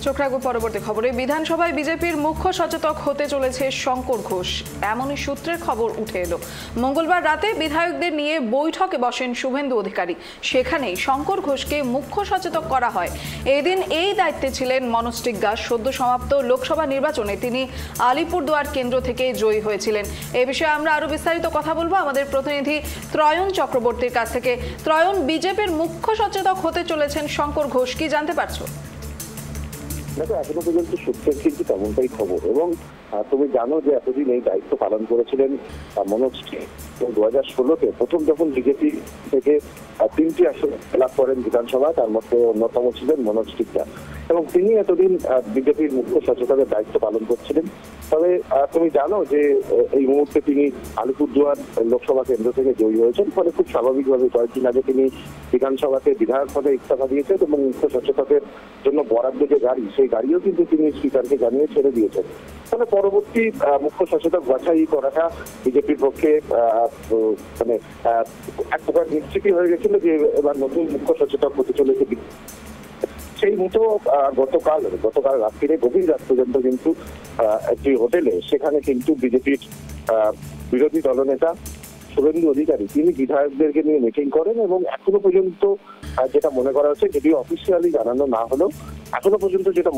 চোখ রাখবো পরবর্তী খবরে। বিধানসভায় বিজেপির মুখ্য সচেতক হতে চলেছে শঙ্কর ঘোষ, এমনই সূত্রের খবর উঠে এলো। মঙ্গলবার রাতে বিধায়কদের নিয়ে বৈঠকে বসেন শুভেন্দু অধিকারী, সেখানেই শঙ্কর ঘোষকে মুখ্য সচেতক করা হয়। এদিন এই দায়িত্বে ছিলেন মনোজ টিগ্গা। সদ্য সমাপ্ত লোকসভা নির্বাচনে তিনি আলিপুরদুয়ার কেন্দ্র থেকে জয়ী হয়েছিলেন। এ বিষয়ে আমরা আরো বিস্তারিত কথা বলবো আমাদের প্রতিনিধি ত্রয়ন চক্রবর্তীর কাছ থেকে। ত্রয়ন, বিজেপির মুখ্য সচেতক হতে চলেছেন শঙ্কর ঘোষ, কি জানতে পারছো? দেখো, এখনো পর্যন্ত সূত্রের কিন্তু তেমনটাই খবর। এবং তুমি জানো যে এতদিন এই দায়িত্ব পালন করেছিলেন মনোজ টিগ্গা। 2016-তে প্রথম যখন বিজেপি থেকে 3টি আসন লাভ করেন বিধানসভা, তার মধ্যে অন্যতম ছিলেন মনোজ টিগ্গা, এবং তিনি এতদিন বিজেপির মুখ্য সচেতকের দায়িত্ব পালন করছিলেন। তবে তুমি জানো যে এই মুহূর্তে তিনি আলিপুরদুয়ার লোকসভা কেন্দ্র থেকে জয়ী হয়েছেন, ফলে খুব স্বাভাবিকভাবে কয়েকদিন আগে তিনি বিধানসভাতে বিধায়ক পদে ইস্তফা দিয়েছেন এবং মুখ্য সচেতকের জন্য বরাদ্দ যে গাড়ি, সেই গাড়িও কিন্তু তিনি স্পিকারকে জানিয়ে ছেড়ে দিয়েছেন। ফলে পরবর্তী মুখ্য সচেতক বাছাই করাটা বিজেপির পক্ষে মানে এক প্রকার নিশ্চিতই হয়ে গেছিল যে এবার নতুন মুখ্য সচেতক হতে চলেছে। সেই মতো গতকাল রাত্রিরে গভীর রাত পর্যন্ত কিন্তু একটি হোটেলে, সেখানে কিন্তু বিজেপির বিরোধী দলনেতা শুভেন্দু অধিকারী তিনি বিধায়কদেরকে নিয়ে মিটিং করেন। এবং এখনো পর্যন্ত যেটা মনে করা হচ্ছে, যদিও অফিসিয়ালি জানানো না হলেও এখনো পর্যন্ত যেটা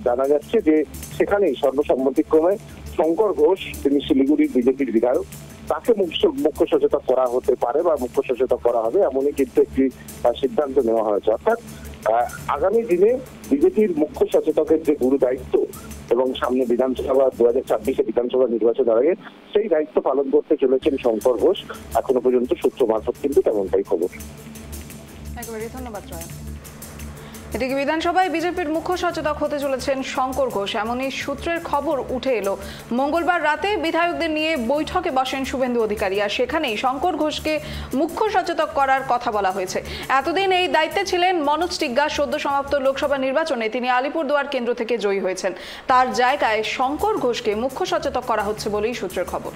জানা যাচ্ছে যে সেখানেই সর্বসম্মতিক্রমে শঙ্কর ঘোষ, তিনি শিলিগুড়ির বিজেপির বিধায়ক, তাকে মুখ্য সচেতক করা হতে পারে বা মুখ্য সচেতক করা হবে, এমনই কিন্তু একটি সিদ্ধান্ত নেওয়া হয়েছে। অর্থাৎ আগামী দিনে বিজেপির মুখ্য সচেতকের যে গুরু দায়িত্ব এবং সামনে বিধানসভা 2026-এ বিধানসভা নির্বাচনের আগে সেই দায়িত্ব পালন করতে চলেছেন শঙ্কর ঘোষ। এখনো পর্যন্ত সূত্র মারফত কিন্তু তেমনটাই খবর। একেবারে ধন্যবাদ ত্রয়ন। এদিকে বিধানসভায় বিজেপির মুখ্য সচেতক হতে চলেছেন শঙ্কর ঘোষ, এমনই সূত্রের খবর উঠে এলো। মঙ্গলবার রাতে বিধায়কদের নিয়ে বৈঠকে বসেন শুভেন্দু অধিকারী, আর সেখানেই শঙ্কর ঘোষকে মুখ্য সচেতক করার কথা বলা হয়েছে। এতদিন এই দায়িত্বে ছিলেন মনোজ টিগ্গা। সদ্য সমাপ্ত লোকসভা নির্বাচনে তিনি আলিপুরদুয়ার কেন্দ্র থেকে জয়ী হয়েছেন। তার জায়গায় শঙ্কর ঘোষকে মুখ্য সচেতক করা হচ্ছে বলেই সূত্রের খবর।